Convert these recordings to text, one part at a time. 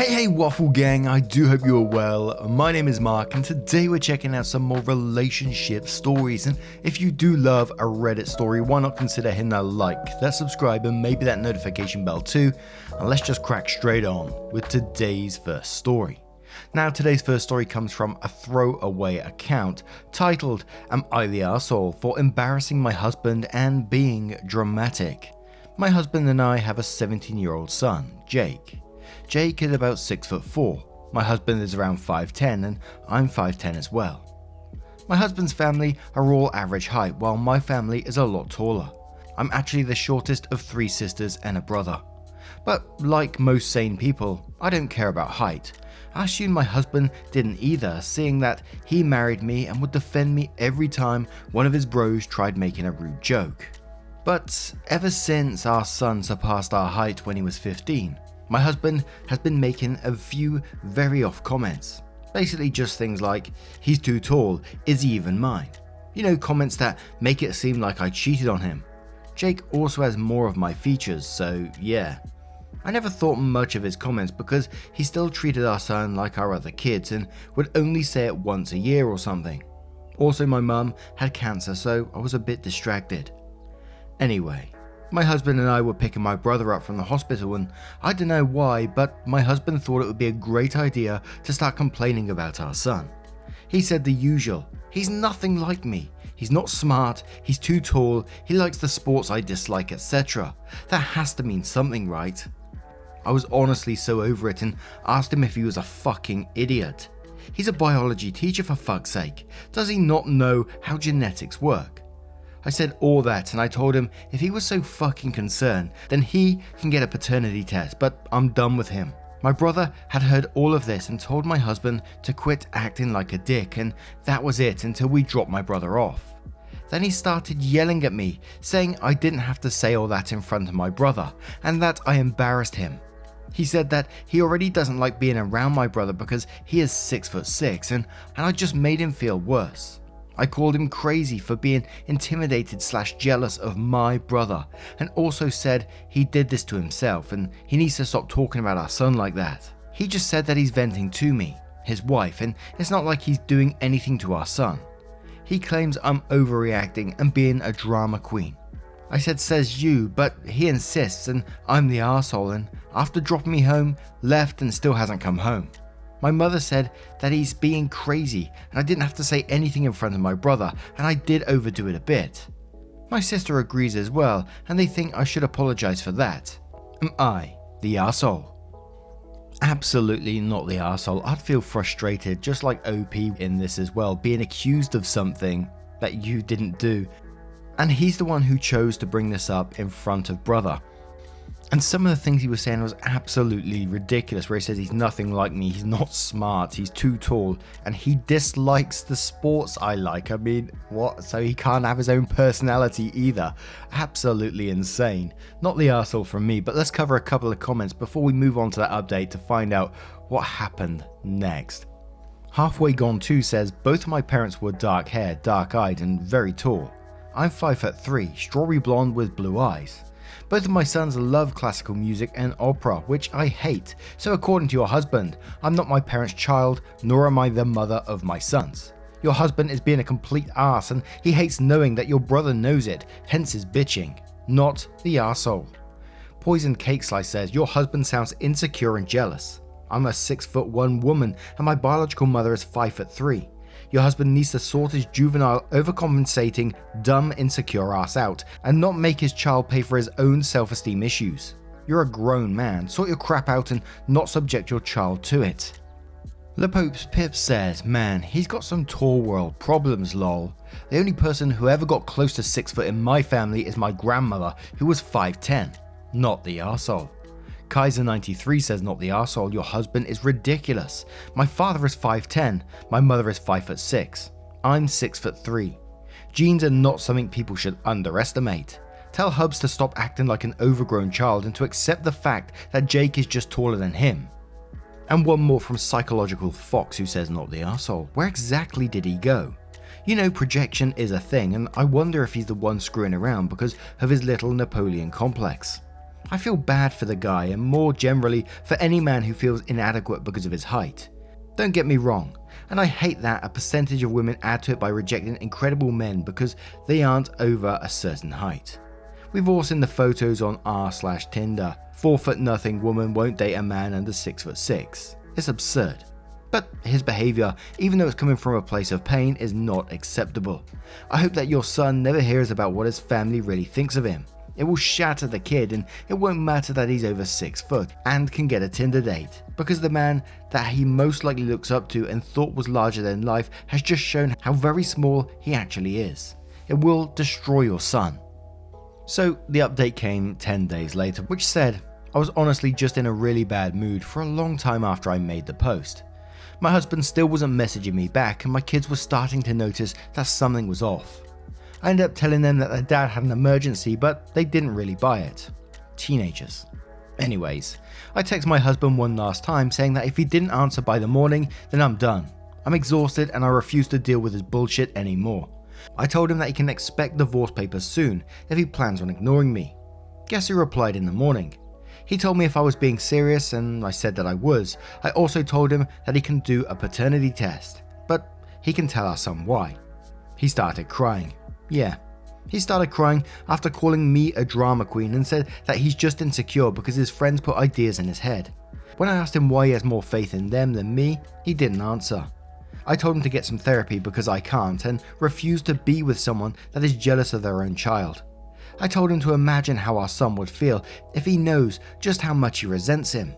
Hey Waffle Gang, I do hope you are well. My name is Mark and today we're checking out some more relationship stories, and if you do love a Reddit story, why not consider hitting that like, that subscribe and maybe that notification bell too, and let's just crack straight on with today's first story. Now today's first story comes from a throwaway account titled "Am I the Arsehole for embarrassing my husband and being dramatic?" My husband and I have a 17-year-old son, Jake. Jake is about 6'4". My husband is around 5'10" and I'm 5'10" as well. My husband's family are all average height while my family is a lot taller. I'm actually the shortest of 3 sisters and a brother. But like most sane people, I don't care about height. I assume my husband didn't either, seeing that he married me and would defend me every time one of his bros tried making a rude joke. But ever since our son surpassed our height when he was 15, my husband has been making a few very off comments. Basically just things like, "He's too tall, is he even mine?" You know, comments that make it seem like I cheated on him. Jake also has more of my features, so yeah. I never thought much of his comments because he still treated our son like our other kids and would only say it once a year or something. Also, my mum had cancer, so I was a bit distracted. Anyway, my husband and I were picking my brother up from the hospital, and I don't know why, but my husband thought it would be a great idea to start complaining about our son. He said the usual: "He's nothing like me. He's not smart, he's too tall, he likes the sports I dislike, etc. That has to mean something, right?" I was honestly so over it and asked him if he was a fucking idiot. He's a biology teacher, for fuck's sake. Does he not know how genetics work? I said all that and I told him if he was so fucking concerned, then he can get a paternity test, but I'm done with him. My brother had heard all of this and told my husband to quit acting like a dick, and that was it until we dropped my brother off. Then he started yelling at me, saying I didn't have to say all that in front of my brother and that I embarrassed him. He said that he already doesn't like being around my brother because he is 6'6", and I just made him feel worse. I called him crazy for being intimidated/jealous of my brother, and also said he did this to himself and he needs to stop talking about our son like that. He just said that he's venting to me, his wife, and it's not like he's doing anything to our son. He claims I'm overreacting and being a drama queen. I said says you, but he insists and I'm the arsehole, and after dropping me home, left and still hasn't come home. My mother said that he's being crazy and I didn't have to say anything in front of my brother, and I did overdo it a bit. My sister agrees as well, and they think I should apologize for that. Am I the arsehole? Absolutely not the arsehole. I'd feel frustrated, just like OP in this as well, being accused of something that you didn't do. And he's the one who chose to bring this up in front of brother. And some of the things he was saying was absolutely ridiculous, where he says he's nothing like me, he's not smart, he's too tall, and he dislikes the sports I like. I mean, what? So he can't have his own personality either? Absolutely insane. Not the arsehole from me, but let's cover a couple of comments before we move on to that update to find out what happened next. Halfway Gone 2 says, "Both of my parents were dark haired, dark eyed, and very tall. I'm 5'3", strawberry blonde with blue eyes. Both of my sons love classical music and opera, which I hate, so according to your husband, I'm not my parents' child, nor am I the mother of my sons. Your husband is being a complete arse and he hates knowing that your brother knows it, hence his bitching. Not the arsehole." Poisoned Cake Slice says, "Your husband sounds insecure and jealous. I'm a 6'1" woman and my biological mother is 5'3". Your husband needs to sort his juvenile, overcompensating, dumb, insecure ass out and not make his child pay for his own self-esteem issues. You're a grown man, sort your crap out and not subject your child to it." Le Pope's Pip says, "Man, he's got some tall world problems, lol. The only person who ever got close to 6 foot in my family is my grandmother, who was 5'10". Not the arsehole." Kaiser93 says, "Not the arsehole, your husband is ridiculous. My father is 5'10", my mother is 5'6". I'm 6'3". Genes are not something people should underestimate. Tell Hubs to stop acting like an overgrown child and to accept the fact that Jake is just taller than him." And one more from Psychological Fox, who says, "Not the arsehole. Where exactly did he go? You know, projection is a thing, and I wonder if he's the one screwing around because of his little Napoleon complex. I feel bad for the guy and more generally for any man who feels inadequate because of his height. Don't get me wrong, and I hate that a percentage of women add to it by rejecting incredible men because they aren't over a certain height. We've all seen the photos on r/Tinder. 4'0" woman won't date a man under 6'6". It's absurd. But his behaviour, even though it's coming from a place of pain, is not acceptable. I hope that your son never hears about what his family really thinks of him. It will shatter the kid, and it won't matter that he's over 6 foot and can get a Tinder date, because the man that he most likely looks up to and thought was larger than life has just shown how very small he actually is. It will destroy your son. So the update came 10 days later, which said, I was honestly just in a really bad mood for a long time after I made the post. My husband still wasn't messaging me back and my kids were starting to notice that something was off. I ended up telling them that their dad had an emergency, but they didn't really buy it. Teenagers. Anyways, I texted my husband one last time saying that if he didn't answer by the morning, then I'm done. I'm exhausted and I refuse to deal with his bullshit anymore. I told him that he can expect divorce papers soon if he plans on ignoring me. Guess who replied in the morning? He told me if I was being serious and I said that I was. I also told him that he can do a paternity test, but he can tell our son why. He started crying. Yeah, he started crying after calling me a drama queen and said that he's just insecure because his friends put ideas in his head. When I asked him why he has more faith in them than me, he didn't answer. I told him to get some therapy because I can't and refuse to be with someone that is jealous of their own child. I told him to imagine how our son would feel if he knows just how much he resents him.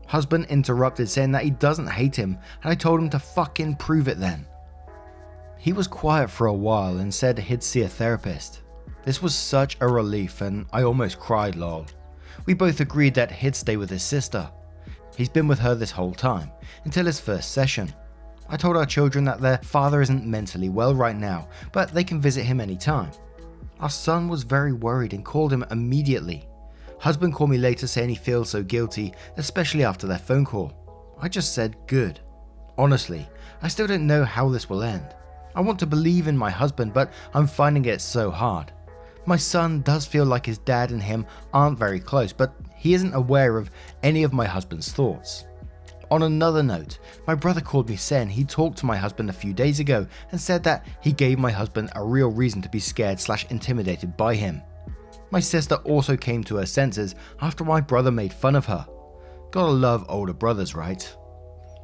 Husband interrupted saying that he doesn't hate him and I told him to fucking prove it then. He was quiet for a while and said he'd see a therapist. This was such a relief and I almost cried lol. We both agreed that he'd stay with his sister. He's been with her this whole time, until his first session. I told our children that their father isn't mentally well right now, but they can visit him anytime. Our son was very worried and called him immediately. Husband called me later saying he feels so guilty, especially after their phone call. I just said good. Honestly, I still don't know how this will end. I want to believe in my husband, but I'm finding it so hard. My son does feel like his dad and him aren't very close, but he isn't aware of any of my husband's thoughts. On another note, my brother called me saying he talked to my husband a few days ago and said that he gave my husband a real reason to be scared/intimidated by him. My sister also came to her senses after my brother made fun of her. Gotta love older brothers, right?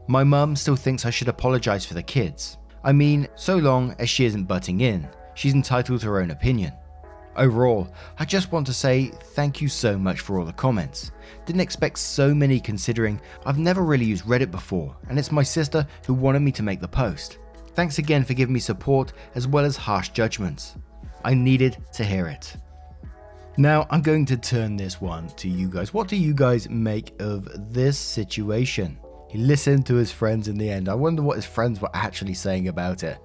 My mum still thinks I should apologize for the kids. I mean, so long as she isn't butting in, she's entitled to her own opinion. Overall, I just want to say thank you so much for all the comments. Didn't expect so many considering I've never really used Reddit before and it's my sister who wanted me to make the post. Thanks again for giving me support as well as harsh judgments. I needed to hear it. Now I'm going to turn this one to you guys. What do you guys make of this situation? He listened to his friends in the end. I wonder what his friends were actually saying about it.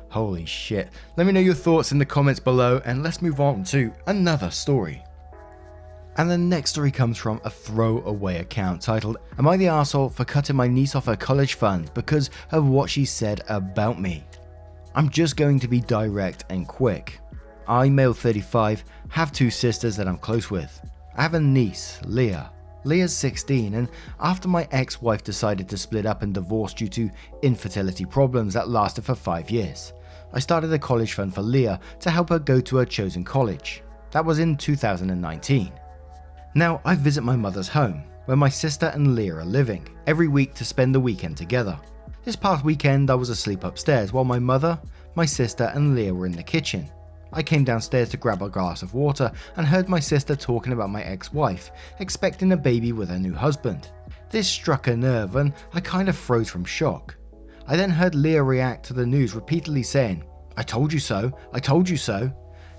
Holy shit. Let me know your thoughts in the comments below and let's move on to another story. And the next story comes from a throwaway account titled, Am I the arsehole for cutting my niece off her college fund because of what she said about me? I'm just going to be direct and quick. I, male 35, have 2 sisters that I'm close with. I have a niece, Leah. Leah's 16 and after my ex-wife decided to split up and divorce due to infertility problems that lasted for 5 years, I started a college fund for Leah to help her go to her chosen college. That was in 2019. Now I visit my mother's home, where my sister and Leah are living, every week to spend the weekend together. This past weekend I was asleep upstairs while my mother, my sister and Leah were in the kitchen. I came downstairs to grab a glass of water and heard my sister talking about my ex-wife, expecting a baby with her new husband. This struck a nerve and I kind of froze from shock. I then heard Leah react to the news repeatedly saying, I told you so, I told you so.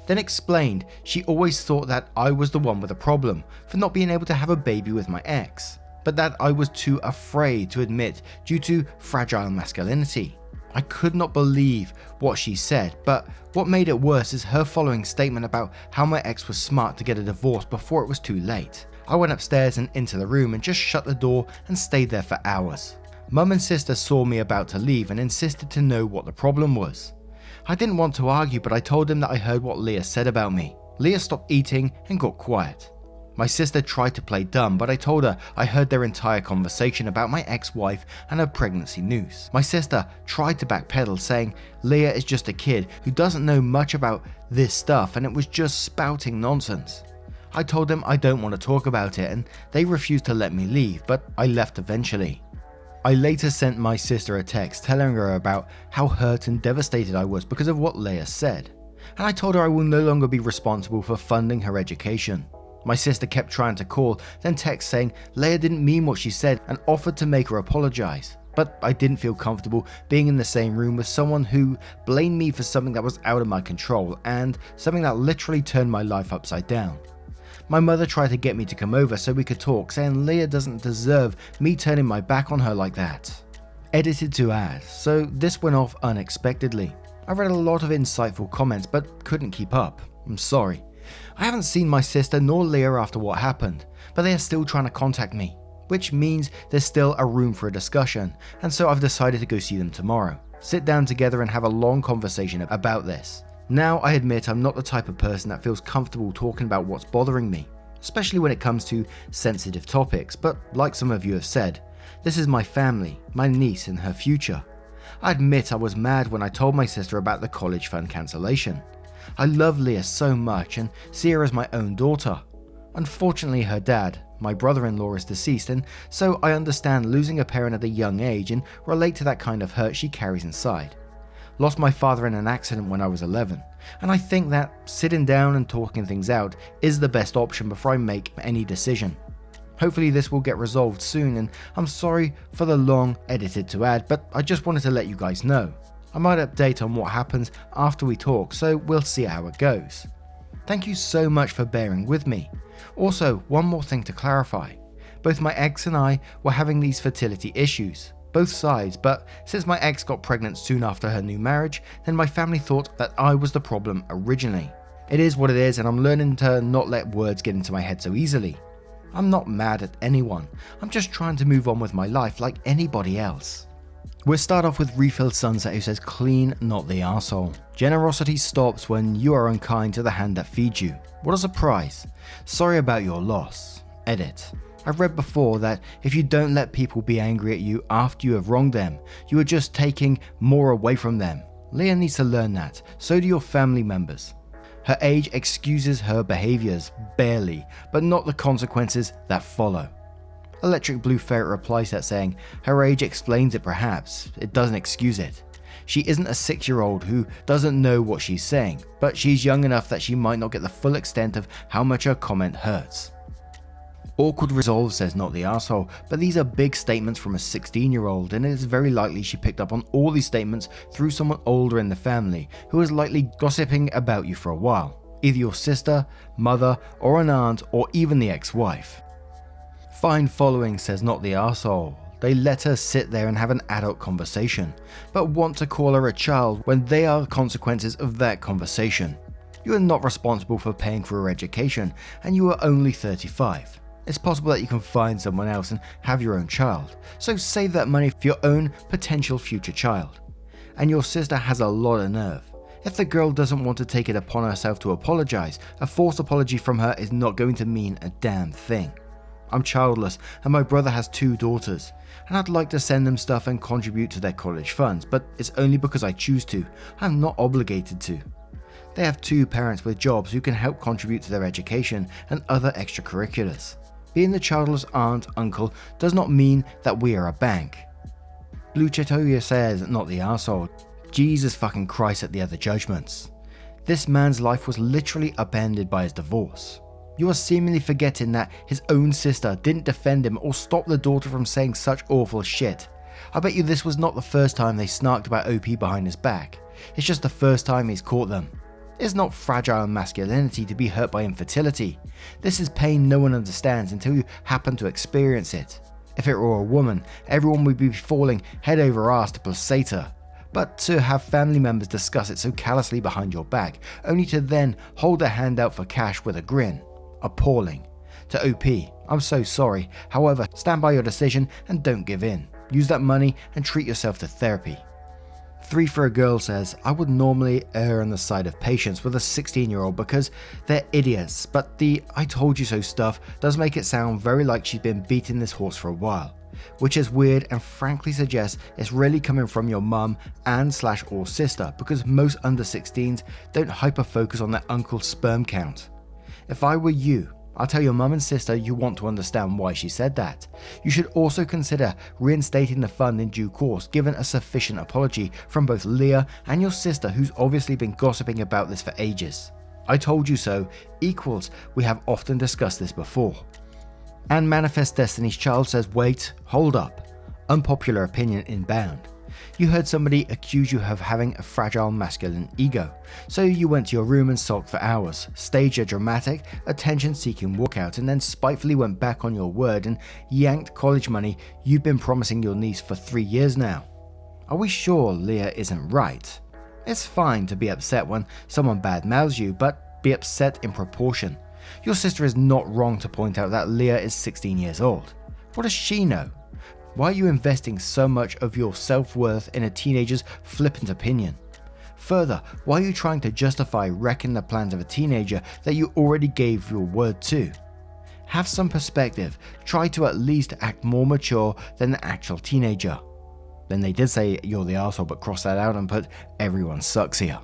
Then explained she always thought that I was the one with a problem for not being able to have a baby with my ex, but that I was too afraid to admit due to fragile masculinity. I could not believe what she said, but what made it worse is her following statement about how my ex was smart to get a divorce before it was too late. I went upstairs and into the room and just shut the door and stayed there for hours. Mum and sister saw me about to leave and insisted to know what the problem was. I didn't want to argue, but I told them that I heard what Leah said about me. Leah stopped eating and got quiet. My sister tried to play dumb, but I told her I heard their entire conversation about my ex-wife and her pregnancy news. My sister tried to backpedal, saying Leah is just a kid who doesn't know much about this stuff and it was just spouting nonsense. I told them I don't want to talk about it and they refused to let me leave, but I left eventually. I later sent my sister a text telling her about how hurt and devastated I was because of what Leah said, and I told her I will no longer be responsible for funding her education. My sister kept trying to call, then text saying Leah didn't mean what she said and offered to make her apologize. But I didn't feel comfortable being in the same room with someone who blamed me for something that was out of my control and something that literally turned my life upside down. My mother tried to get me to come over so we could talk, saying Leah doesn't deserve me turning my back on her like that. Edited to add, so this went off unexpectedly. I read a lot of insightful comments but couldn't keep up. I'm sorry. I haven't seen my sister nor Leah after what happened, but they are still trying to contact me, which means there's still a room for a discussion, and so I've decided to go see them tomorrow, sit down together and have a long conversation about this. Now I admit I'm not the type of person that feels comfortable talking about what's bothering me, especially when it comes to sensitive topics, but like some of you have said, this is my family, my niece and her future. I admit I was mad when I told my sister about the college fund cancellation. I love Leah so much and see her as my own daughter. Unfortunately, her dad, my brother-in-law, is deceased, and so I understand losing a parent at a young age and relate to that kind of hurt she carries inside. Lost my father in an accident when I was 11, and I think that sitting down and talking things out is the best option before I make any decision. Hopefully this will get resolved soon, and I'm sorry for the long edited to add, but I just wanted to let you guys know. I might update on what happens after we talk, so we'll see how it goes. Thank you so much for bearing with me. Also, one more thing to clarify. Both my ex and I were having these fertility issues, both sides, but since my ex got pregnant soon after her new marriage, then my family thought that I was the problem originally. It is what it is, and I'm learning to not let words get into my head so easily. I'm not mad at anyone, I'm just trying to move on with my life like anybody else. We'll start off with Refilled Sunset, who says clean, not the arsehole. Generosity stops when you are unkind to the hand that feeds you. What a surprise. Sorry about your loss. Edit. I've read before that if you don't let people be angry at you after you have wronged them, you are just taking more away from them. Leah needs to learn that, so do your family members. Her age excuses her behaviors, barely, but not the consequences that follow. Electric Blue Ferret replies that saying, her age explains it perhaps, it doesn't excuse it. She isn't a 6-year-old who doesn't know what she's saying, but she's young enough that she might not get the full extent of how much her comment hurts. Awkward Resolve says not the arsehole, but these are big statements from a 16-year-old, and it is very likely she picked up on all these statements through someone older in the family who was likely gossiping about you for a while, either your sister, mother, or an aunt, or even the ex-wife. Fine Following says not the arsehole. They let her sit there and have an adult conversation, but want to call her a child when they are the consequences of that conversation. You are not responsible for paying for her education, and you are only 35. It's possible that you can find someone else and have your own child, so save that money for your own potential future child. And your sister has a lot of nerve. If the girl doesn't want to take it upon herself to apologize, a forced apology from her is not going to mean a damn thing. I'm childless and my brother has 2 daughters, and I'd like to send them stuff and contribute to their college funds, but it's only because I choose to. I'm not obligated to. They have 2 parents with jobs who can help contribute to their education and other extracurriculars. Being the childless aunt, uncle does not mean that we are a bank. Blue Chetoya says, not the arsehole. Jesus fucking Christ at the other judgments. This man's life was literally upended by his divorce. You are seemingly forgetting that his own sister didn't defend him or stop the daughter from saying such awful shit. I bet you this was not the first time they snarked about OP behind his back. It's just the first time he's caught them. It's not fragile masculinity to be hurt by infertility. This is pain no one understands until you happen to experience it. If it were a woman, everyone would be falling head over ass to placenta. But to have family members discuss it so callously behind your back, only to then hold a hand out for cash with a grin. Appalling. To OP, I'm so sorry. However, stand by your decision and don't give in. Use that money and treat yourself to therapy. 3 for a Girl says, I would normally err on the side of patience with a 16-year-old because they're idiots, but the I told you so stuff does make it sound very like she's been beating this horse for a while, which is weird and frankly suggests it's really coming from your mum and/or sister, because most under 16s don't hyper-focus on their uncle's sperm count. If I were you, I'll tell your mum and sister you want to understand why she said that. You should also consider reinstating the fund in due course, given a sufficient apology from both Leah and your sister, who's obviously been gossiping about this for ages. I told you so equals we have often discussed this before. And Manifest Destiny's Child says, wait, hold up. Unpopular opinion inbound. You heard somebody accuse you of having a fragile masculine ego, so you went to your room and sulked for hours, staged a dramatic, attention-seeking walkout, and then spitefully went back on your word and yanked college money you've been promising your niece for 3 years now. Are we sure Leah isn't right? It's fine to be upset when someone badmouths you, but be upset in proportion. Your sister is not wrong to point out that Leah is 16 years old. What does she know? Why are you investing so much of your self-worth in a teenager's flippant opinion? Further, why are you trying to justify wrecking the plans of a teenager that you already gave your word to? Have some perspective. Try to at least act more mature than the actual teenager. Then they did say you're the arsehole, but cross that out and put everyone sucks here.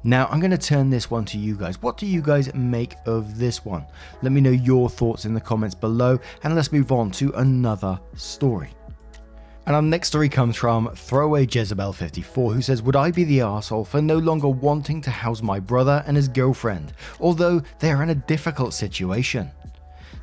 Now I'm going to turn this one to you guys. What do you guys make of this one? Let me know your thoughts in the comments below, and let's move on to another story. And our next story comes from Throwaway Jezebel 54, who says, would I be the arsehole for no longer wanting to house my brother and his girlfriend, although they are in a difficult situation?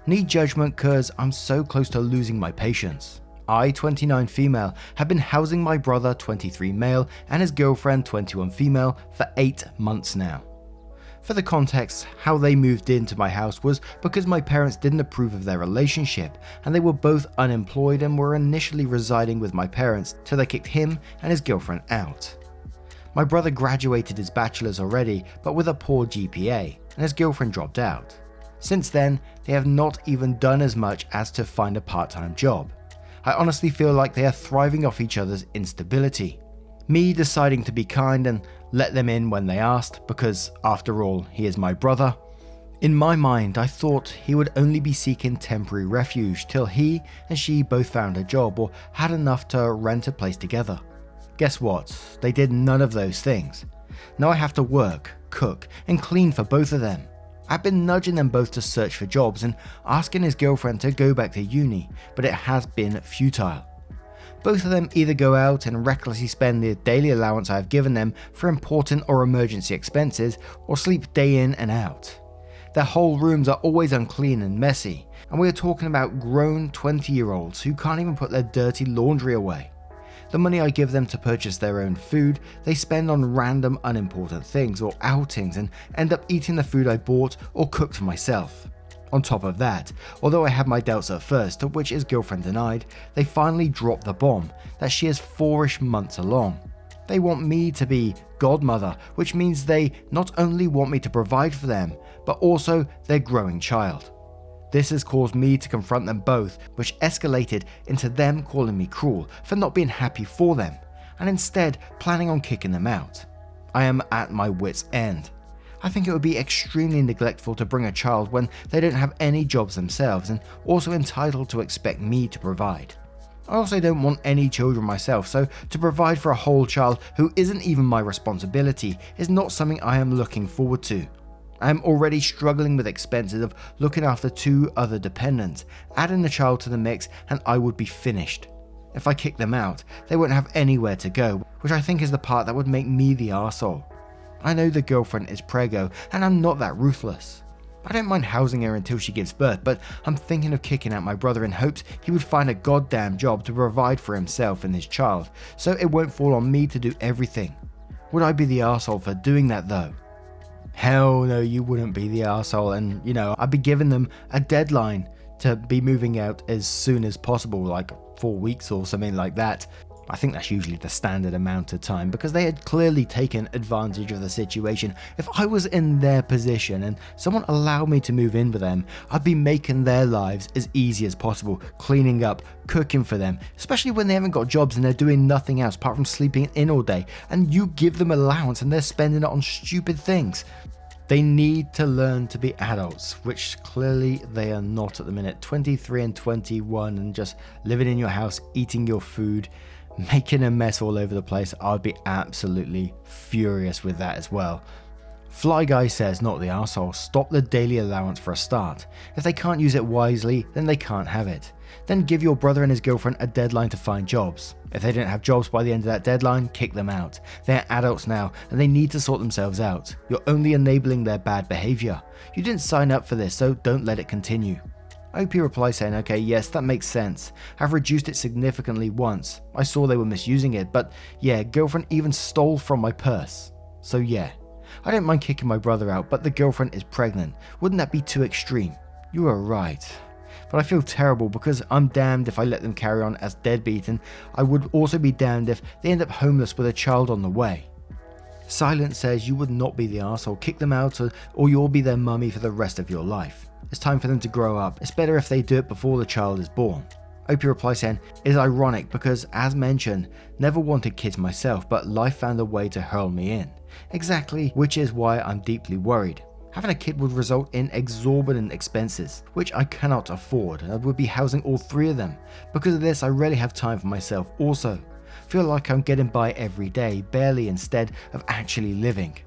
Need judgment cause I'm so close to losing my patience. I, 29 female, have been housing my brother, 23 male, and his girlfriend, 21 female, for 8 months now. For the context, how they moved into my house was because my parents didn't approve of their relationship, and they were both unemployed and were initially residing with my parents till they kicked him and his girlfriend out. My brother graduated his bachelor's already, but with a poor GPA, and his girlfriend dropped out. Since then, they have not even done as much as to find a part-time job. I honestly feel like they are thriving off each other's instability. Me deciding to be kind and let them in when they asked, because after all, he is my brother. In my mind, I thought he would only be seeking temporary refuge till he and she both found a job or had enough to rent a place together. Guess what? They did none of those things. Now I have to work, cook, and clean for both of them. I've been nudging them both to search for jobs and asking his girlfriend to go back to uni, but it has been futile. Both of them either go out and recklessly spend the daily allowance I have given them for important or emergency expenses, or sleep day in and out. Their whole rooms are always unclean and messy, and we are talking about grown 20-year-olds who can't even put their dirty laundry away. The money I give them to purchase their own food, they spend on random unimportant things or outings and end up eating the food I bought or cooked for myself. On top of that, although I had my doubts at first, to which his girlfriend denied, they finally dropped the bomb that she is 4-ish months along. They want me to be godmother, which means they not only want me to provide for them, but also their growing child. This has caused me to confront them both, which escalated into them calling me cruel for not being happy for them, and instead planning on kicking them out. I am at my wit's end. I think it would be extremely neglectful to bring a child when they don't have any jobs themselves and also entitled to expect me to provide. I also don't want any children myself, so to provide for a whole child who isn't even my responsibility is not something I am looking forward to. I am already struggling with expenses of looking after 2 other dependents. Adding a child to the mix and I would be finished. If I kick them out, they won't have anywhere to go, which I think is the part that would make me the arsehole. I know the girlfriend is preggo, and I'm not that ruthless. I don't mind housing her until she gives birth, but I'm thinking of kicking out my brother in hopes he would find a goddamn job to provide for himself and his child, so it won't fall on me to do everything. Would I be the arsehole for doing that though? Hell no, you wouldn't be the arsehole, and I'd be giving them a deadline to be moving out as soon as possible, like 4 weeks or something like that. I think that's usually the standard amount of time because they had clearly taken advantage of the situation. If I was in their position and someone allowed me to move in with them, I'd be making their lives as easy as possible, cleaning up, cooking for them, especially when they haven't got jobs and they're doing nothing else apart from sleeping in all day, and you give them allowance and they're spending it on stupid things. They need to learn to be adults, which clearly they are not at the minute. 23 and 21 and just living in your house, eating your food, making a mess all over the place. I'd be absolutely furious with that as well. Fly Guy says, not the arsehole, stop the daily allowance for a start. If they can't use it wisely, then they can't have it. Then give your brother and his girlfriend a deadline to find jobs. If they don't have jobs by the end of that deadline, kick them out. They're adults now and they need to sort themselves out. You're only enabling their bad behavior. You didn't sign up for this, so don't let it continue. OP replies saying, okay, yes, that makes sense. I've reduced it significantly once. I saw they were misusing it, but yeah, girlfriend even stole from my purse. So yeah, I don't mind kicking my brother out, but the girlfriend is pregnant. Wouldn't that be too extreme? You are right. But I feel terrible because I'm damned if I let them carry on as deadbeat, and I would also be damned if they end up homeless with a child on the way. Silence says you would not be the arsehole. Kick them out or you'll be their mummy for the rest of your life. It's time for them to grow up. It's better if they do it before the child is born. OP replies saying, it is ironic because, as mentioned, never wanted kids myself, but life found a way to hurl me in. Exactly, which is why I'm deeply worried. Having a kid would result in exorbitant expenses, which I cannot afford. I would be housing all three of them. Because of this, I rarely have time for myself also. Feel like I'm getting by every day, barely, instead of actually living.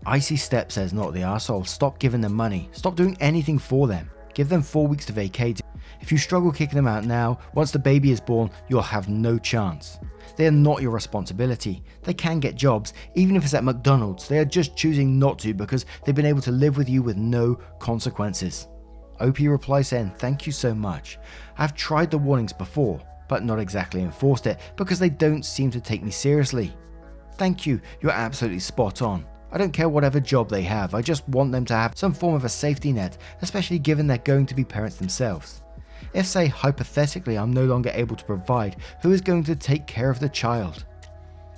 Icy Step says, not the arsehole, stop giving them money. Stop doing anything for them. Give them 4 weeks to vacate. If you struggle kicking them out now, once the baby is born, you'll have no chance. They are not your responsibility. They can get jobs, even if it's at McDonald's. They are just choosing not to because they've been able to live with you with no consequences. OP replies saying, thank you so much. I've tried the warnings before, but not exactly enforced it because they don't seem to take me seriously. Thank you, you're absolutely spot on. I don't care whatever job they have, I just want them to have some form of a safety net, especially given they're going to be parents themselves. If, say, hypothetically I'm no longer able to provide, who is going to take care of the child?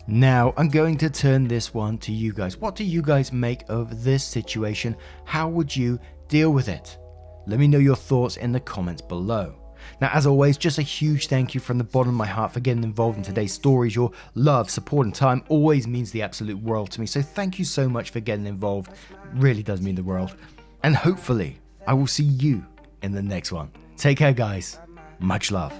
Now, I'm going to turn this one to you guys. What do you guys make of this situation? How would you deal with it? Let me know your thoughts in the comments below. Now, as always, just a huge thank you from the bottom of my heart for getting involved in today's stories. Your love, support and time always means the absolute world to me. So thank you so much for getting involved. It really does mean the world. And hopefully, I will see you in the next one. Take care, guys. Much love.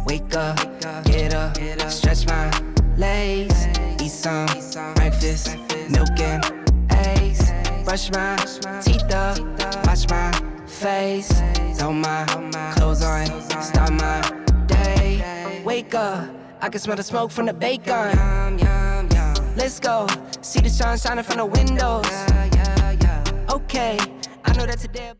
Wake up, get up, stretch my legs, eat some breakfast, milk and eggs, brush my teeth up, wash my face, throw my clothes on, start my day. Wake up, I can smell the smoke from the bacon. Let's go, see the sun shining from the windows. Okay, I know that today